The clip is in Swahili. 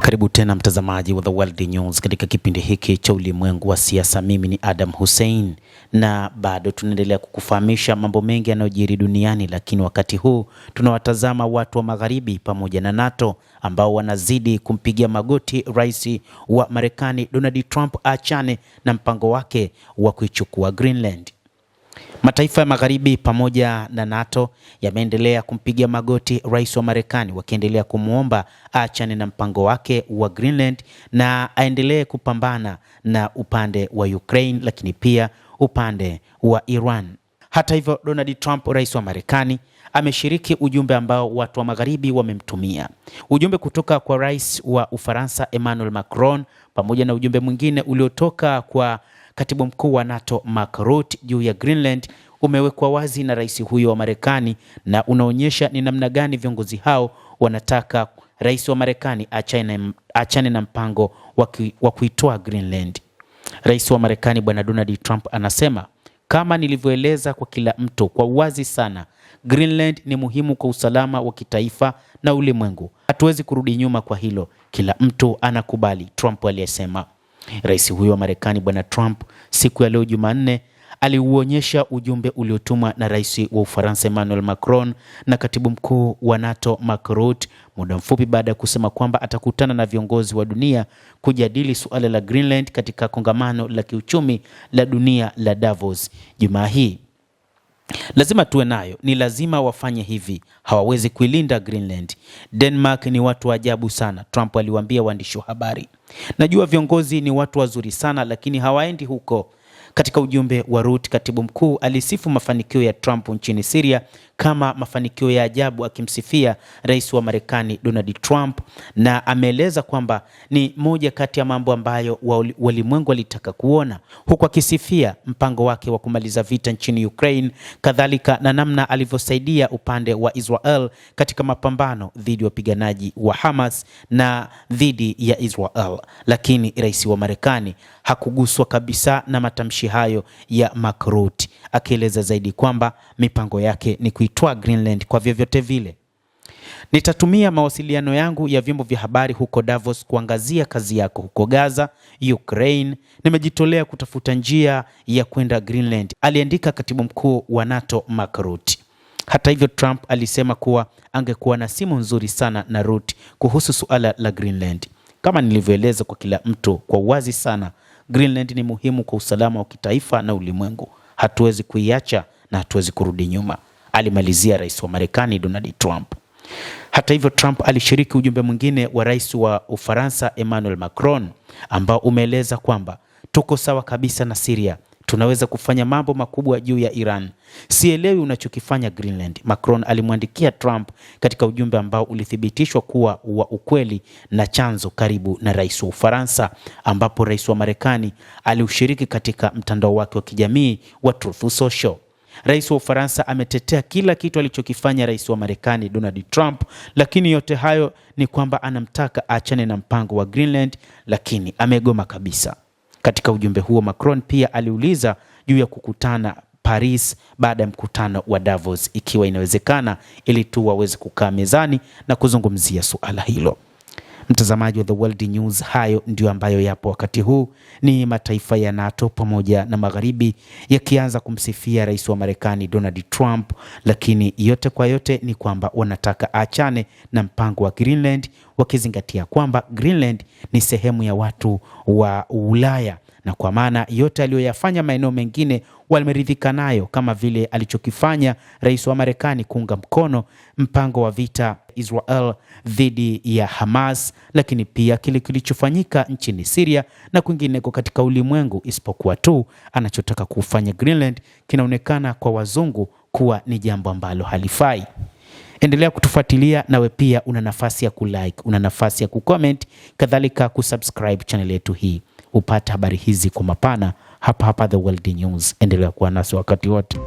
Karibu tena mtazamaji wa The World News katika kipindi hiki cha ulimwengu wa siasa. Mimi ni Adam Hussein na bado tunaendelea kukufahamisha mambo mengi yanayojiri duniani, lakini wakati huu tunawatazama watu wa magharibi pamoja na NATO ambao wanazidi kumpigia magoti rais wa Marekani Donald Trump achane na mpango wake wa kuichukua Greenland. Mataifa ya magharibi pamoja na NATO yameendelea kumpigia magoti rais wa Marekani, wakiendelea kumuomba aachane na mpango wake wa Greenland na aendelee kupambana na upande wa Ukraine, lakini pia upande wa Iran. Hata hivyo, Donald Trump, rais wa Marekani, ameshiriki ujumbe ambao watu wa magharibi wamemtumia. Ujumbe kutoka kwa rais wa Ufaransa Emmanuel Macron pamoja na ujumbe mwingine uliotoka kwa katibu mkuu wa NATO Mark Rutte juu ya Greenland umewekwa wazi na rais huyo wa Marekani, na unaonyesha ni namna gani viongozi hao wanataka rais wa Marekani achane na mpango wa kuitoa Greenland. Rais wa Marekani bwana Donald Trump anasema, kama nilivyoeleza kwa kila mtu kwa uwazi sana, Greenland ni muhimu kwa usalama wa kitaifa na ulimwengu. Hatuwezi kurudi nyuma kwa hilo, kila mtu anakubali, Trump aliyesema. Rais huyo wa Marekani bwana Trump siku ya leo Jumanne aliuonyesha ujumbe uliotumwa na rais wa Ufaransa Emmanuel Macron na katibu mkuu wa NATO Mark Rutte muda mfupi baada ya kusema kwamba atakutana na viongozi wa dunia kujadili suala la Greenland katika kongamano la kiuchumi la dunia la Davos Jumaa hii. Lazima tuwe nayo, ni lazima wafanye hivi, hawawezi kuilinda Greenland. Denmark ni watu wa ajabu sana, Trump aliwaambia waandishi wa habari. Najua viongozi ni watu wazuri sana, lakini hawaendi huko. Katika ujumbe wa Rutte, katibu mkuu alisifu mafanikio ya Trump nchini Syria kama mafanikio ya ajabu, akimsifia rais wa Marekani Donald Trump, na ameeleza kwamba ni moja kati ya mambo ambayo walimwengu walitaka kuona, huku akisifia mpango wake wa kumaliza vita nchini Ukraine, kadhalika na namna alivyosaidia upande wa Israel katika mapambano dhidi ya wapiganaji wa Hamas na dhidi ya Israel. Lakini rais wa Marekani hakuguswa kabisa na matamshi hayo ya Mark Rutte, akieleza zaidi kwamba mipango yake ni kuitoa Greenland kwa vyovyote vile. Nitatumia mawasiliano yangu ya vyombo vya habari huko Davos kuangazia kazi yako huko Gaza, Ukraine. Nimejitolea kutafuta njia ya kwenda Greenland, aliandika katibu mkuu wa NATO Mark Rutte. Hata hivyo, Trump alisema kuwa angekuwa na simu nzuri sana na Rutte kuhusu suala la Greenland. Kama nilivyoeleza kwa kila mtu kwa uwazi sana, Greenland ni muhimu kwa usalama wa kitaifa na ulimwengu. Hatuwezi kuiacha na hatuwezi kurudi nyuma, alimalizia rais wa Marekani Donald Trump. Hata hivyo, Trump alishiriki ujumbe mwingine wa rais wa Ufaransa Emmanuel Macron ambao umeeleza kwamba tuko sawa kabisa na Syria, tunaweza kufanya mambo makubwa juu ya Iran. Sielewi unachokifanya Greenland, Macron alimwandikia Trump katika ujumbe ambao ulithibitishwa kuwa wa ukweli na chanzo karibu na rais wa Ufaransa, ambapo rais wa Marekani aliushiriki katika mtandao wake wa kijamii wa Truth Social. Rais wa Ufaransa ametetea kila kitu alichokifanya rais wa Marekani Donald Trump, lakini yote hayo ni kwamba anamtaka aachane na mpango wa Greenland, lakini amegoma kabisa. Katika ujumbe huo, Macron pia aliuliza juu ya kukutana Paris baada ya mkutano wa Davos, ikiwa inawezekana, ili tu waweze kukaa mezani na kuzungumzia suala hilo. Mtazamaji wa The World News, hayo ndio ambayo yapo wakati huu. Ni mataifa ya NATO pamoja na magharibi yakianza kumsifia rais wa Marekani Donald Trump, lakini yote kwa yote ni kwamba wanataka aachane na mpango wa Greenland, wakizingatia kwamba Greenland ni sehemu ya watu wa Ulaya, na kwa maana yote aliyoyafanya maeneo mengine wameridhika nayo, kama vile alichokifanya rais wa Marekani kuunga mkono mpango wa vita Israel dhidi ya Hamas, lakini pia kile kilichofanyika nchini Syria na kwingineko katika ulimwengu, isipokuwa tu anachotaka kufanya Greenland kinaonekana kwa wazungu kuwa ni jambo ambalo halifai. Endelea kutufuatilia, nawe pia una nafasi ya kulike, una nafasi ya kucomment, kadhalika kusubscribe channel yetu hii upate habari hizi kwa mapana hapa The World News. Endelea kuwa nasi wakati wote.